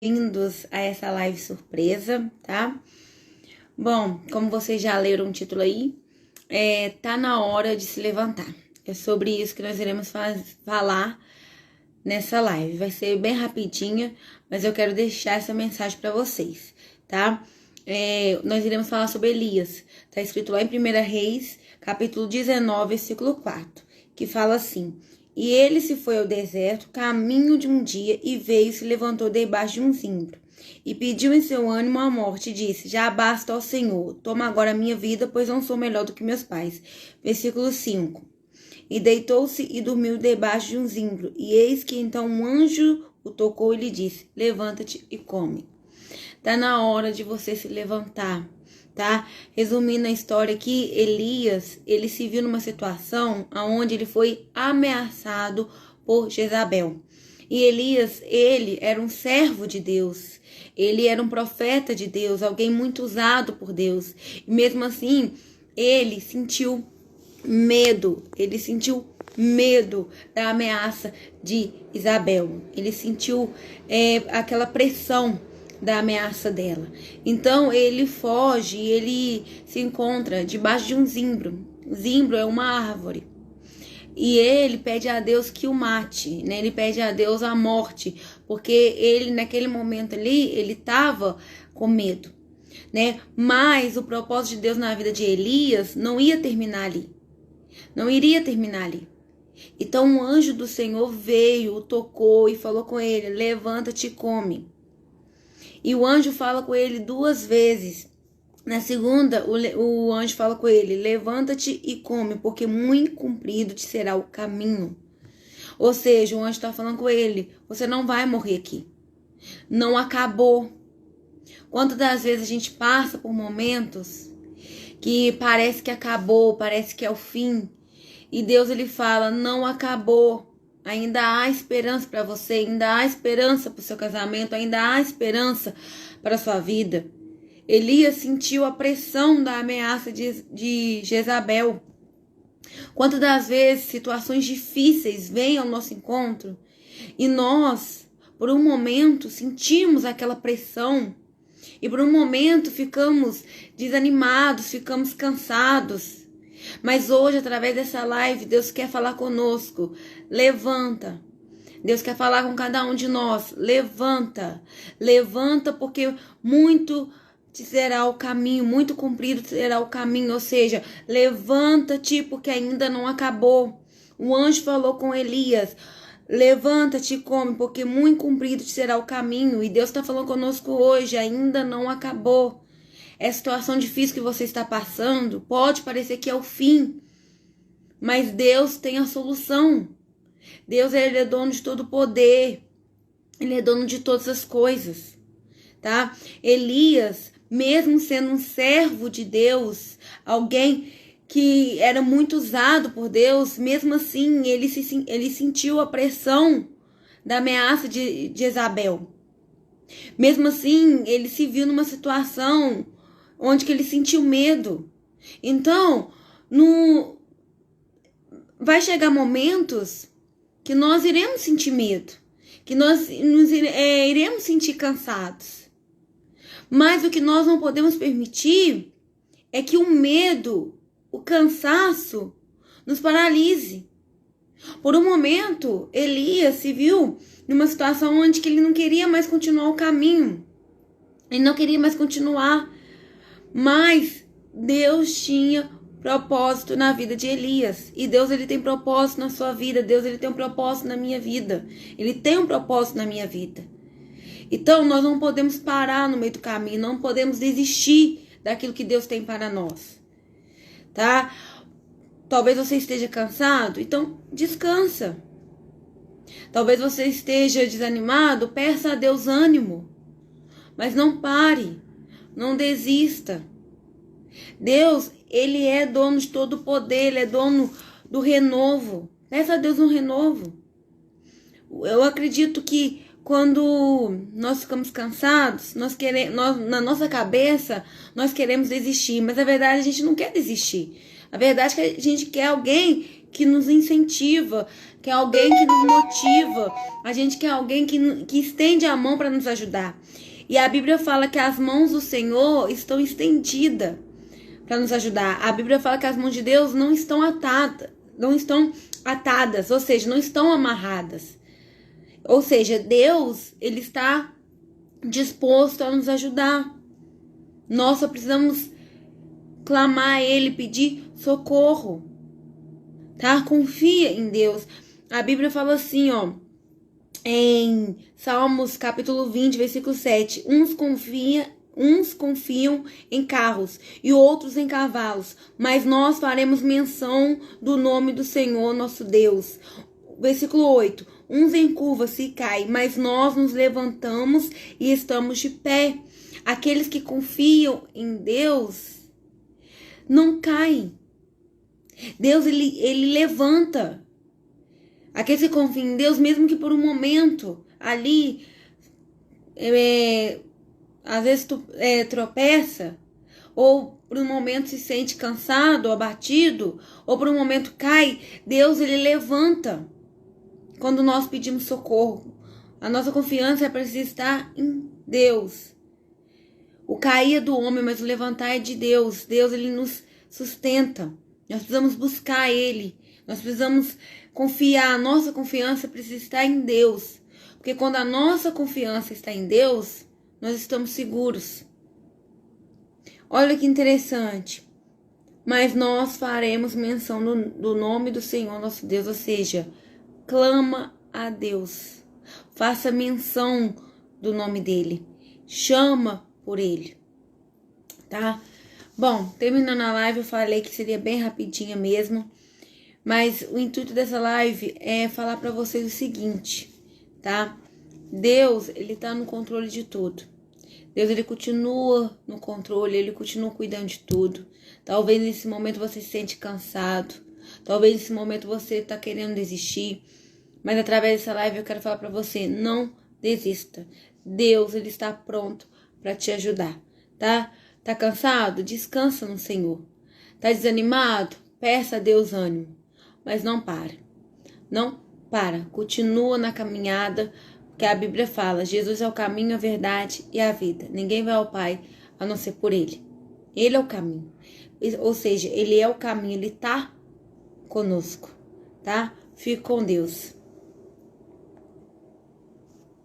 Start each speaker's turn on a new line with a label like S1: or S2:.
S1: Bem-vindos a essa live surpresa, tá? Bom, como vocês já leram o título aí, tá na hora de se levantar. É sobre isso que nós iremos falar nessa live. Vai ser bem rapidinha, mas eu quero deixar essa mensagem para vocês, tá? Nós iremos falar sobre Elias. Tá escrito lá em 1 Reis, capítulo 19, versículo 4, que fala assim: E ele se foi ao deserto, caminho de um dia, e veio e se levantou debaixo de um zimbro. E pediu em seu ânimo a morte, e disse: Já basta, ó Senhor, toma agora a minha vida, pois não sou melhor do que meus pais. Versículo 5. E deitou-se e dormiu debaixo de um zimbro. E eis que então um anjo o tocou e lhe disse: Levanta-te e come. Tá na hora de você se levantar, tá? Resumindo a história aqui, Elias, ele se viu numa situação onde ele foi ameaçado por Jezabel. E Elias, ele era um servo de Deus, ele era um profeta de Deus, alguém muito usado por Deus. E mesmo assim, ele sentiu medo da ameaça de Isabel. Ele sentiu aquela pressão da ameaça dela. Então ele foge e ele se encontra debaixo de um zimbro. O zimbro é uma árvore. E ele pede a Deus que o mate, né? Ele pede a Deus a morte, porque ele naquele momento ali, ele estava com medo, né? Mas o propósito de Deus na vida de Elias não ia terminar ali. Não iria terminar ali. Então um anjo do Senhor veio, o tocou e falou com ele: Levanta-te e come. E o anjo fala com ele 2 vezes. Na segunda, o anjo fala com ele: Levanta-te e come, porque muito comprido te será o caminho. Ou seja, o anjo está falando com ele: você não vai morrer aqui. Não acabou. Quantas das vezes a gente passa por momentos que parece que acabou, parece que é o fim. E Deus, ele fala: não acabou. Ainda há esperança para você, ainda há esperança para o seu casamento, ainda há esperança para a sua vida. Elias sentiu a pressão da ameaça de Jezabel. Quantas das vezes situações difíceis vêm ao nosso encontro e nós, por um momento, sentimos aquela pressão e por um momento ficamos desanimados, ficamos cansados. Mas hoje, através dessa live, Deus quer falar conosco. Levanta. Deus quer falar com cada um de nós. Levanta. Levanta, porque muito te será o caminho, muito comprido será o caminho. Ou seja, levanta-te, porque ainda não acabou. O anjo falou com Elias: Levanta-te e come, porque muito comprido te será o caminho. E Deus está falando conosco hoje. Ainda não acabou. Essa situação difícil que você está passando pode parecer que é o fim, mas Deus tem a solução. Deus, ele é dono de todo o poder, ele é dono de todas as coisas, tá? Elias, mesmo sendo um servo de Deus, alguém que era muito usado por Deus, mesmo assim ele sentiu a pressão da ameaça de Jezabel. Mesmo assim, ele se viu numa situação onde que ele sentiu medo. Então, vai chegar momentos que nós iremos sentir medo, que nós iremos sentir cansados. Mas o que nós não podemos permitir é que o medo, o cansaço, nos paralise. Por um momento, Elias se viu numa situação onde que ele não queria mais continuar o caminho. Ele não queria mais continuar. Mas Deus tinha propósito na vida de Elias. E Deus, ele tem propósito na sua vida. Deus, ele tem um propósito na minha vida. Ele tem um propósito na minha vida. Então, nós não podemos parar no meio do caminho. Não podemos desistir daquilo que Deus tem para nós. Tá? Talvez você esteja cansado. Então, descansa. Talvez você esteja desanimado. Peça a Deus ânimo. Mas não pare. Não desista. Deus, ele é dono de todo o poder, ele é dono do renovo. Peça a Deus um renovo. Eu acredito que quando nós ficamos cansados, na nossa cabeça, nós queremos desistir. Mas a verdade, a gente não quer desistir. A verdade é que a gente quer alguém que nos incentiva, quer alguém que nos motiva, a gente quer alguém que estende a mão para nos ajudar. E a Bíblia fala que as mãos do Senhor estão estendidas para nos ajudar. A Bíblia fala que as mãos de Deus não estão atadas, ou seja, não estão amarradas. Ou seja, Deus, ele está disposto a nos ajudar. Nós só precisamos clamar a ele, pedir socorro, tá? Confia em Deus. A Bíblia fala assim, ó, em Salmos capítulo 20, versículo 7, uns confiam em carros e outros em cavalos, mas nós faremos menção do nome do Senhor nosso Deus. Versículo 8, uns encurvam-se e caem, mas nós nos levantamos e estamos de pé. Aqueles que confiam em Deus não caem. Deus, ele levanta. Aqueles que confiam em Deus, mesmo que por um momento ali, às vezes tropeça, ou por um momento se sente cansado, abatido, ou por um momento cai, Deus, ele levanta. Quando nós pedimos socorro, a nossa confiança precisa estar em Deus. O cair é do homem, mas o levantar é de Deus. Deus, ele nos sustenta. Nós precisamos buscar ele. Nós precisamos confiar. A nossa confiança precisa estar em Deus. Porque quando a nossa confiança está em Deus, nós estamos seguros. Olha que interessante. Mas nós faremos menção do nome do Senhor nosso Deus. Ou seja, clama a Deus. Faça menção do nome dele. Chama por ele, tá? Bom, terminando a live, eu falei que seria bem rapidinha mesmo, mas o intuito dessa live é falar para vocês o seguinte, tá? Deus, ele tá no controle de tudo. Deus, ele continua no controle, ele continua cuidando de tudo. Talvez nesse momento você se sente cansado, talvez nesse momento você tá querendo desistir, mas através dessa live eu quero falar para você, não desista. Deus, ele está pronto para te ajudar, tá? Tá cansado? Descansa no Senhor. Tá desanimado? Peça a Deus ânimo. Mas não para. Não para. Continua na caminhada, porque a Bíblia fala, Jesus é o caminho, a verdade e a vida. Ninguém vai ao Pai a não ser por Ele. Ele é o caminho. Ou seja, Ele é o caminho, Ele tá conosco, tá? Fique com Deus.